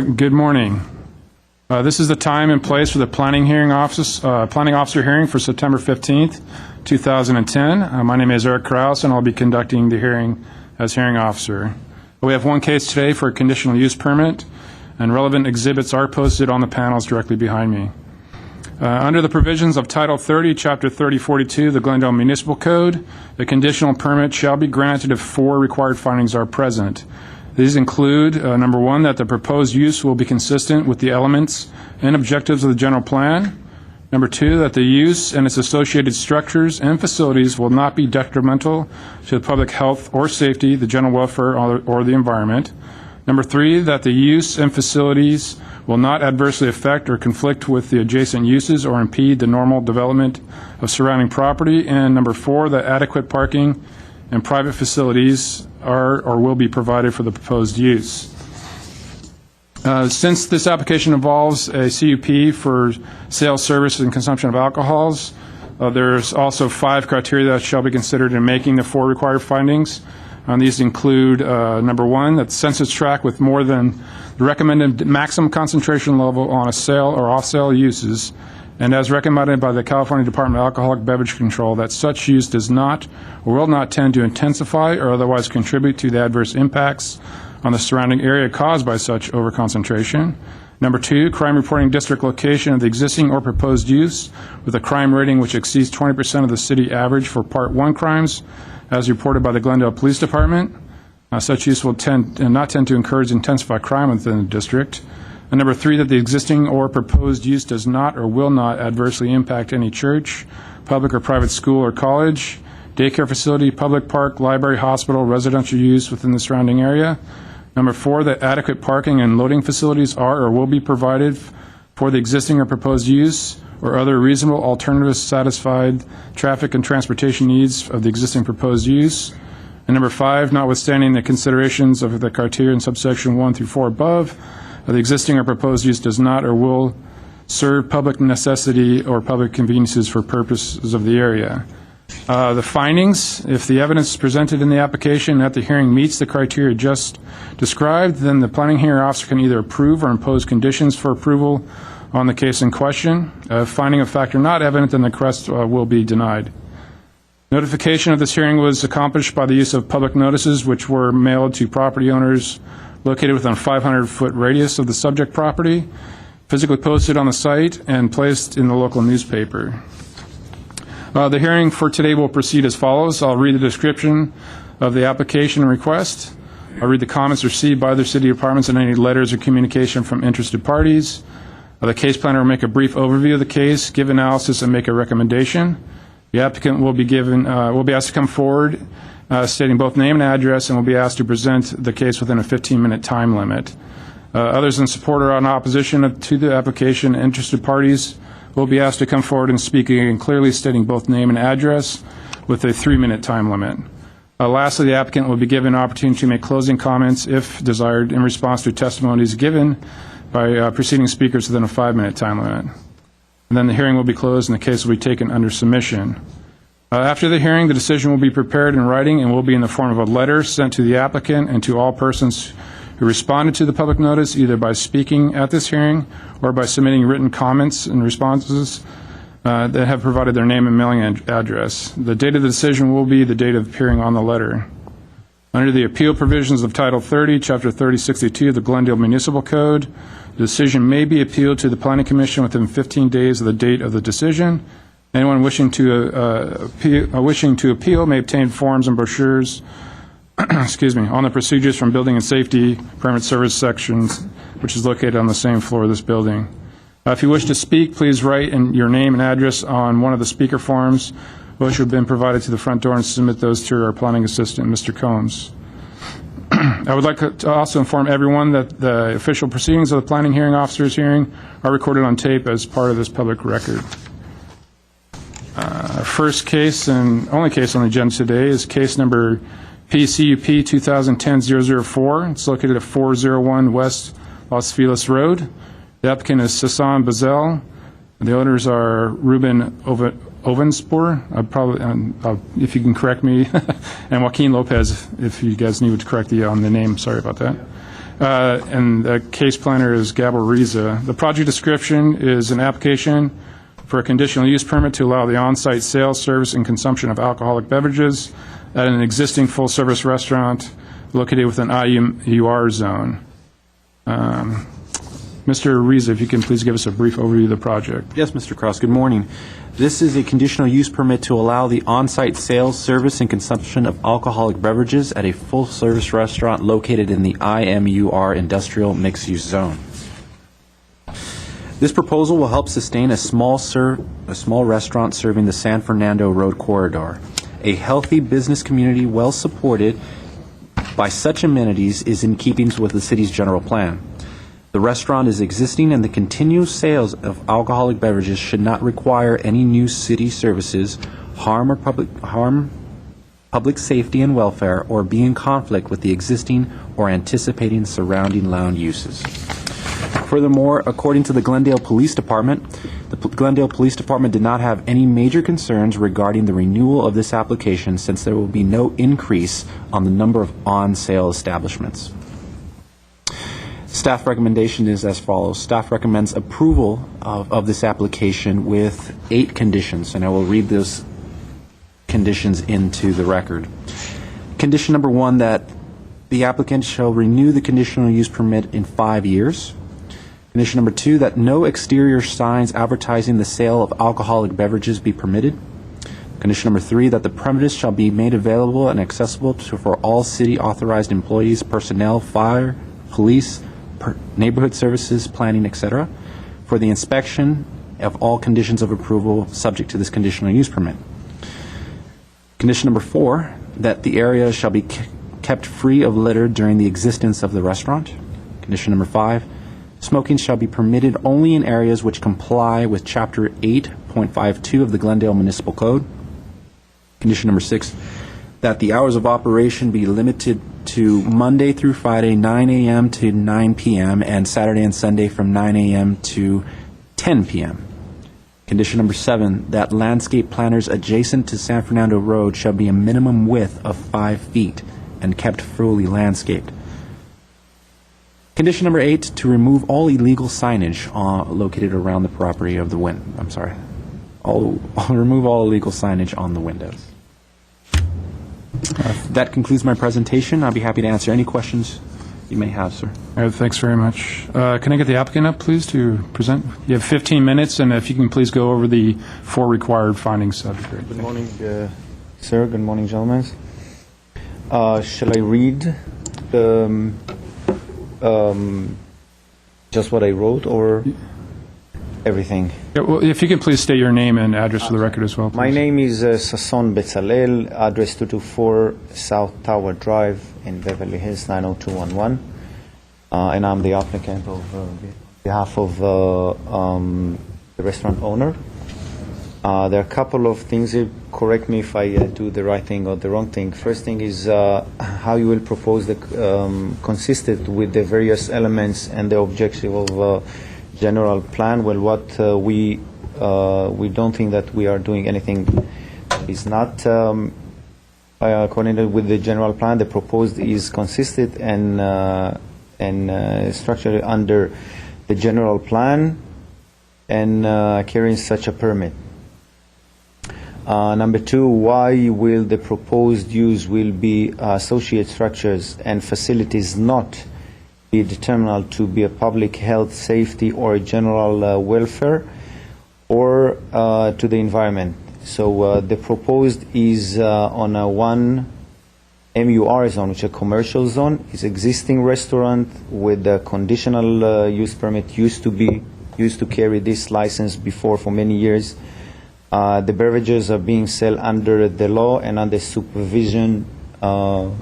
Good morning. This is the time and place for the planning officer hearing for September 15th, 2010. My name is Eric Krause, and I'll be conducting the hearing as hearing officer. We have one case today for a conditional use permit, and relevant exhibits are posted on the panels directly behind me. Under the provisions of Title 30, Chapter 3042 of the Glendale Municipal Code, a conditional permit shall be granted if four required findings are present. These include, number one, that the proposed use will be consistent with the elements and objectives of the general plan. Number two, that the use and its associated structures and facilities will not be detrimental to the public health or safety, the general welfare, or the environment. Number three, that the use and facilities will not adversely affect or conflict with the adjacent uses or impede the normal development of surrounding property. And number four, that adequate parking and private facilities are or will be provided for the proposed use. Since this application involves a CUP for sale, service, and consumption of alcohols, there's also 5 criteria that shall be considered in making the 4 required findings. These include, number one, that the census tract with more than the recommended maximum concentration level on a sale or off-sale uses, and as recommended by the California Department of Alcoholic Beverage Control, that such use does not or will not tend to intensify or otherwise contribute to the adverse impacts on the surrounding area caused by such overconcentration. Number two, crime reporting district location of the existing or proposed use with a crime rating which exceeds 20% of the city average for Part 1 crimes, as reported by the Glendale Police Department. Such use will not tend to encourage intensify crime within the district. And number three, that the existing or proposed use does not or will not adversely impact any church, public or private school or college, daycare facility, public park, library, hospital, residential use within the surrounding area. Number four, that adequate parking and loading facilities are or will be provided for the existing or proposed use or other reasonable alternatives satisfied traffic and transportation needs of the existing proposed use. And number five, notwithstanding the considerations of the criteria in subsection 1 through 4 above, the existing or proposed use does not or will serve public necessity or public conveniences for purposes of the area. The findings, if the evidence presented in the application at the hearing meets the criteria just described, then the planning hearing officer can either approve or impose conditions for approval on the case in question. Finding of fact are not evident, then the request will be denied. Notification of this hearing was accomplished by the use of public notices, which were mailed to property owners located within a 500-foot radius of the subject property, physically posted on the site, and placed in the local newspaper. The hearing for today will proceed as follows. I'll read the description of the application and request. I'll read the comments received by other city departments and any letters or communication from interested parties. The case planner will make a brief overview of the case, give analysis, and make a recommendation. The applicant will be asked to come forward stating both name and address, and will be asked to present the case within a 15-minute time limit. Others in support or in opposition to the application, interested parties will be asked to come forward and speak again clearly, stating both name and address with a 3-minute time limit. Lastly, the applicant will be given an opportunity to make closing comments, if desired, in response to testimonies given by preceding speakers within a 5-minute time limit. And then the hearing will be closed and the case will be taken under submission. After the hearing, the decision will be prepared in writing and will be in the form of a letter sent to the applicant and to all persons who responded to the public notice, either by speaking at this hearing or by submitting written comments and responses that have provided their name and mailing address. The date of the decision will be the date of appearing on the letter. Under the appeal provisions of Title 30, Chapter 3062 of the Glendale Municipal Code, the decision may be appealed to the Planning Commission within 15 days of the date of the decision. Anyone wishing to appeal may obtain forms and brochures on the procedures from Building and Safety Permit Service sections, which is located on the same floor of this building. If you wish to speak, please write in your name and address on one of the speaker forms, which have been provided to the front door, and submit those to our planning assistant, Mr. Combs. I would like to also inform everyone that the official proceedings of the planning hearing officer's hearing are recorded on tape as part of this public record. Our first case and only case on the agenda today is case number PCUP 2010-004. It's located at 401 West Los Feliz Road. The applicant is Sasan Bazel. The owners are Ruben Ovenspor, if you can correct me, and Joaquin Lopez, if you guys need to correct on the name. Sorry about that. and the case planner is Gabor Riza. The project description is an application for a conditional use permit to allow the on-site sales, service, and consumption of alcoholic beverages at an existing full-service restaurant located within IUR zone. Mr. Riza, if you can please give us a brief overview of the project. Yes, Mr. Cross, good morning. This is a conditional use permit to allow the on-site sales, service, and consumption of alcoholic beverages at a full-service restaurant located in the IMUR Industrial Mixed-Use Zone. This proposal will help sustain a small restaurant serving the San Fernando Road corridor. A healthy business community well supported by such amenities is in keeping with the city's general plan. The restaurant is existing, and the continuous sales of alcoholic beverages should not require any new city services, harm public safety and welfare, or be in conflict with the existing or anticipating surrounding land uses. Furthermore, according to the Glendale Police Department, the Glendale Police Department did not have any major concerns regarding the renewal of this application, since there will be no increase on the number of on-sale establishments. Staff recommendation is as follows. Staff recommends approval of this application with 8 conditions, and I will read those conditions into the record. Condition number 1, that the applicant shall renew the conditional use permit in 5 years. Condition number 2, that no exterior signs advertising the sale of alcoholic beverages be permitted. Condition number 3, that the premises shall be made available and accessible for all city authorized employees, personnel, fire, police, neighborhood services, planning, etc., for the inspection of all conditions of approval subject to this conditional use permit. Condition number 4, that the area shall be kept free of litter during the existence of the restaurant. Condition number 5, smoking shall be permitted only in areas which comply with Chapter 8.52 of the Glendale Municipal Code. Condition number 6, that the hours of operation be limited to Monday through Friday, 9 a.m. to 9 p.m., and Saturday and Sunday from 9 a.m. to 10 p.m. Condition number 7, that landscape planters adjacent to San Fernando Road shall be a minimum width of 5 feet and kept fully landscaped. Condition number 8, to remove all illegal signage located around the property of the remove all illegal signage on the windows. That concludes my presentation. I'll be happy to answer any questions you may have, sir. All right, thanks very much. Can I get the applicant up, please, to present? You have 15 minutes, and if you can please go over the 4 required findings, that'd be great. Good morning, sir. Good morning, gentlemen. Shall I read just what I wrote, or everything? Yeah, well, if you can please state your name and address for the record as well, please. My name is Sasson Betzalel, address 224 South Tower Drive in Beverly Hills, 90211. And I'm the applicant on behalf of the restaurant owner. There are a couple of things. Correct me if I do the right thing or the wrong thing. First thing is how you will propose the consistent with the various elements and the objective of general plan. Well, what we don't think that we are doing anything is not according with the general plan. The proposed is consistent and structured under the general plan and carrying such a permit. Number 2, why will the proposed use will be associate structures and facilities not be determined to be a public health, safety, or general welfare, or to the environment. So the proposed is on a 1 MUR zone, which is a commercial zone. It's existing restaurant with a conditional use permit used to carry this license before for many years. The beverages are being sold under the law and under supervision of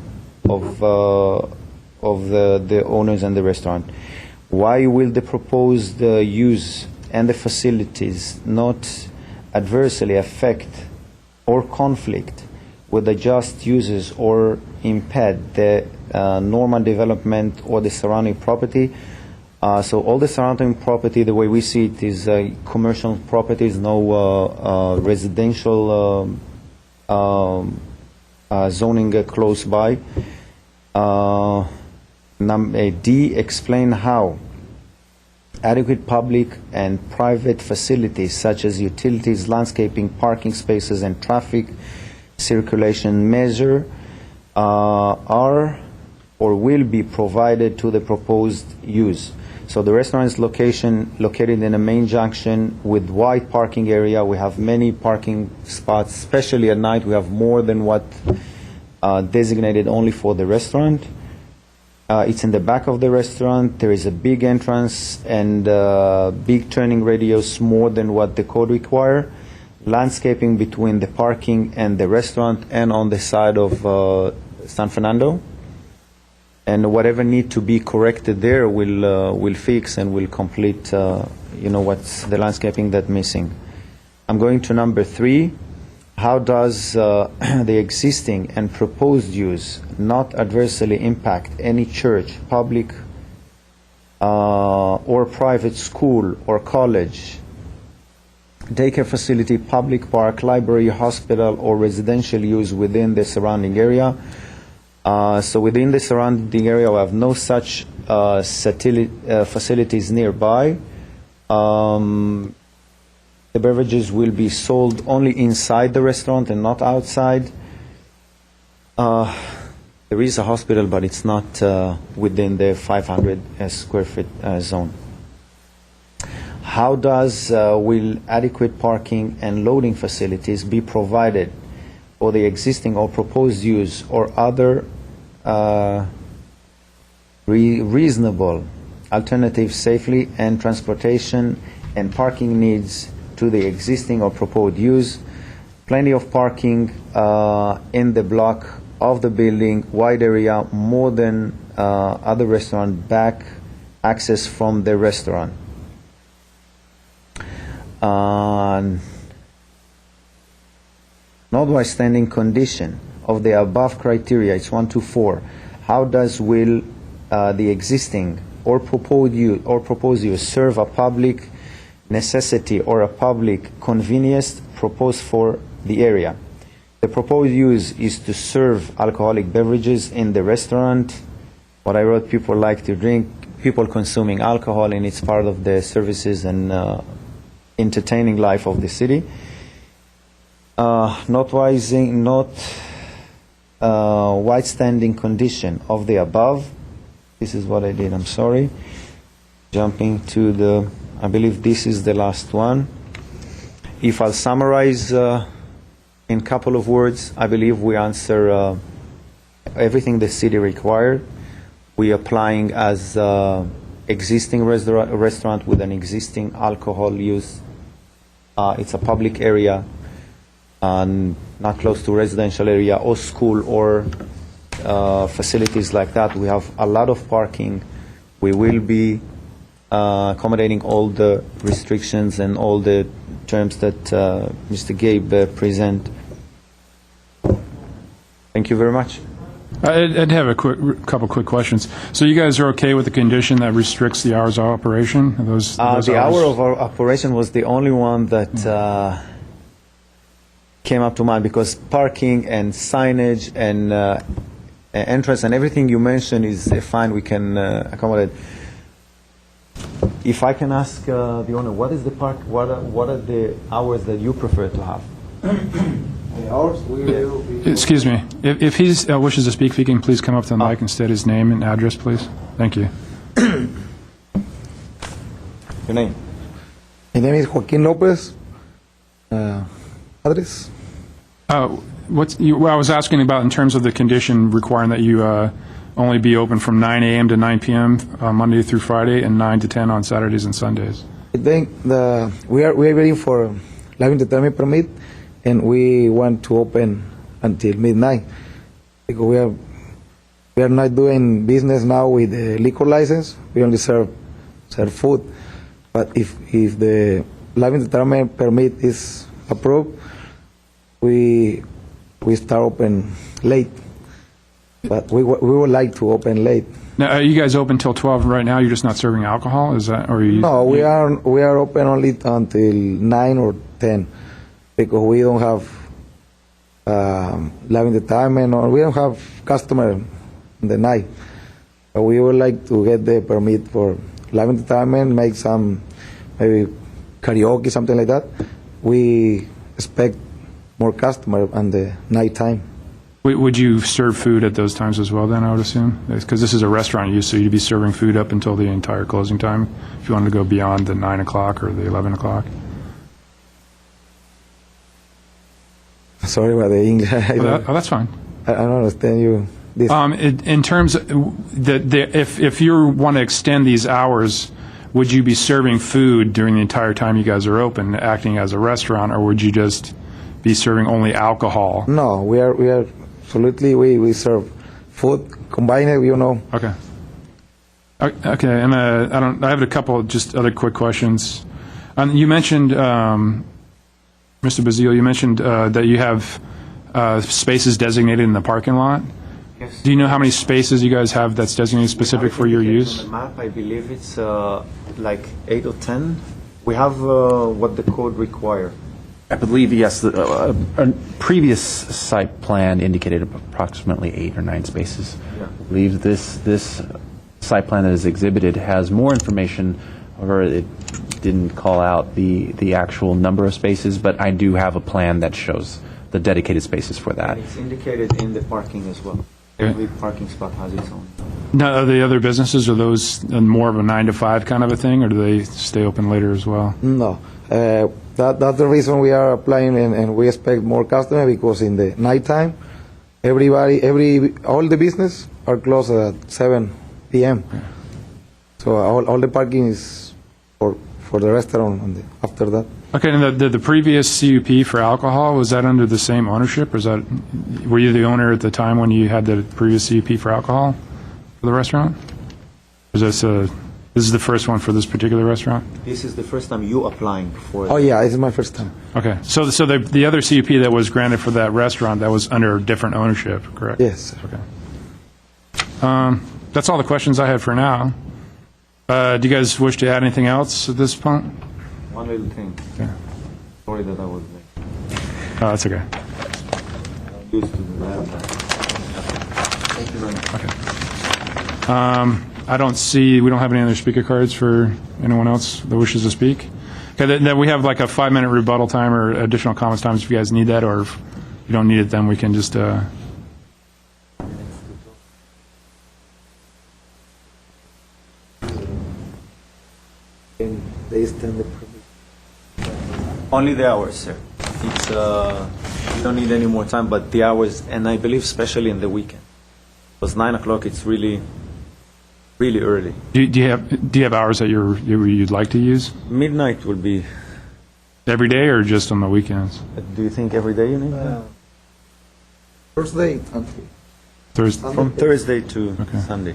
the owners and the restaurant. Why will the proposed use and the facilities not adversely affect or conflict with the just uses or impede the normal development or the surrounding property? So all the surrounding property, the way we see it, is commercial properties, no residential zoning close by. D, explain how adequate public and private facilities such as utilities, landscaping, parking spaces, and traffic circulation measure are or will be provided to the proposed use. So the restaurant is located in a main junction with wide parking area. We have many parking spots, especially at night. We have more than what designated only for the restaurant. It's in the back of the restaurant. There is a big entrance and big turning radius, more than what the code require. Landscaping between the parking and the restaurant and on the side of San Fernando. And whatever need to be corrected there, we'll fix and we'll complete, what's the landscaping that's missing. I'm going to number 3. How does the existing and proposed use not adversely impact any church, public or private school or college, daycare facility, public park, library, hospital, or residential use within the surrounding area? So within the surrounding area, we have no such facilities nearby. The beverages will be sold only inside the restaurant and not outside. There is a hospital, but it's not within the 500 square feet zone. How will adequate parking and loading facilities be provided for the existing or proposed use or other reasonable alternatives safely and transportation and parking needs to the existing or proposed use? Plenty of parking in the block of the building, wide area, more than other restaurant, back access from the restaurant. Notwithstanding condition of the above criteria, it's 1 to 4. How will the existing or proposed use serve a public necessity or a public convenience proposed for the area? The proposed use is to serve alcoholic beverages in the restaurant. What I wrote, people like to drink, people consuming alcohol, and it's part of the services and entertaining life of the city. Withstanding condition of the above. This is what I did, I'm sorry. Jumping to I believe this is the last one. If I'll summarize in a couple of words, I believe we answer everything the city required. We applying as existing restaurant with an existing alcohol use. It's a public area, not close to residential area or school or facilities like that. We have a lot of parking. We will be accommodating all the restrictions and all the terms that Mr. Gabe present. Thank you very much. I'd have a couple quick questions. So you guys are okay with the condition that restricts the hours of operation? Those the hours? hour of our operation was the only one that came up to mind, because parking and signage and entrance and everything you mentioned is fine. We can accommodate. If I can ask the owner, what is the park? What are the hours that you prefer to have? The hours we will be. Excuse me. If he wishes to speak, if he can please come up to the mic and state his name and address, please. Thank you. Your name? My name is Joaquin Lopez. Address? I was asking about in terms of the condition requiring that you only be open from 9 a.m. to 9 p.m. Monday through Friday and 9 to 10 on Saturdays and Sundays. I think we are waiting for living determined permit, and we want to open until midnight, because we are not doing business now with the liquor license. We only serve food. But if the living determined permit is approved, we start open late. But we would like to open late. Now, are you guys open till 12 right now? You're just not serving alcohol? Is that, or are you? No, we are open only until 9 or 10, because we don't have living determined, or we don't have customer in the night. But we would like to get the permit for live entertainment, make some maybe karaoke, something like that. We expect more customers on the night time. Would you serve food at those times as well then, I would assume? Because this is a restaurant use, so you'd be serving food up until the entire closing time if you wanted to go beyond the 9 o'clock or the 11 o'clock? Sorry about the English. That's fine. I don't understand you. This. In terms of if you want to extend these hours, would you be serving food during the entire time you guys are open, acting as a restaurant, or would you just be serving only alcohol? No, we are absolutely, we serve food, combine it, you know. Okay. Okay, and I have a couple just other quick questions. You mentioned, Mr. Bazile, you mentioned that you have spaces designated in the parking lot. Yes. Do you know how many spaces you guys have that's designated specific for your use? On the map, I believe it's like 8 or 10. We have what the code require. I believe, yes, a previous site plan indicated approximately 8 or 9 spaces. Yeah. I believe this site plan that is exhibited has more information, however, it didn't call out the actual number of spaces, but I do have a plan that shows the dedicated spaces for that. And it's indicated in the parking as well. Every parking spot has its own. Now, are the other businesses, are those more of a 9 to 5 kind of a thing, or do they stay open later as well? No, that's the reason we are applying, and we expect more customers, because in the nighttime, all the business are closed at 7 p.m. Yeah. So all the parking is for the restaurant after that. Okay, and the previous CUP for alcohol, was that under the same ownership, or were you the owner at the time when you had the previous CUP for alcohol for the restaurant? Is this is the first one for this particular restaurant? This is the first time you applying for. Oh yeah, it's my first time. Okay, so the other CUP that was granted for that restaurant, that was under different ownership, correct? Yes. Okay. That's all the questions I had for now. Do you guys wish to add anything else at this point? One little thing. Okay. Sorry that I was late. Oh, that's okay. I'm used to the lab. Thank you very much. Okay. We don't have any other speaker cards for anyone else that wishes to speak. Okay, then we have like a 5-minute rebuttal time or additional comments times if you guys need that, or if you don't need it, then we can just. They extend the permit. Only the hours, sir. It's you don't need any more time, but the hours, and I believe especially in the weekend, because 9 o'clock it's really early. Do you have hours that you'd like to use Midnight will be. every day or just on the weekends? Do you think every day you need that? Thursday. Thursday. From Thursday to Okay. Sunday.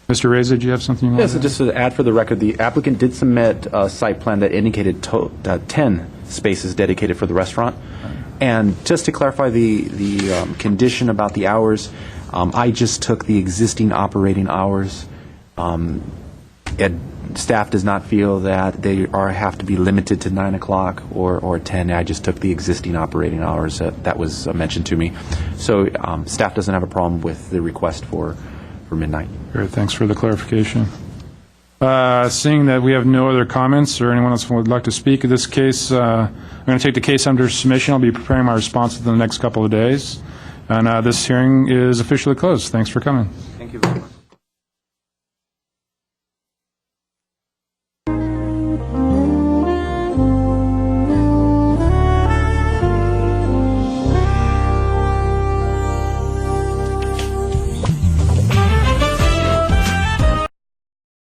Mr. Reza, do you have something you want Yes, so just to add for the record, the applicant did submit a site plan that indicated 10 spaces dedicated for the restaurant. And just to clarify the condition about the hours, I just took the existing operating hours. Staff does not feel that they have to be limited to 9 o'clock or 10. I just took the existing operating hours that was mentioned to me. So staff doesn't have a problem with the request for midnight. Great, thanks for the clarification. Seeing that we have no other comments or anyone else who would like to speak in this case, I'm going to take the case under submission. I'll be preparing my response within the next couple of days. And this hearing is officially closed. Thanks for coming. Thank you very much.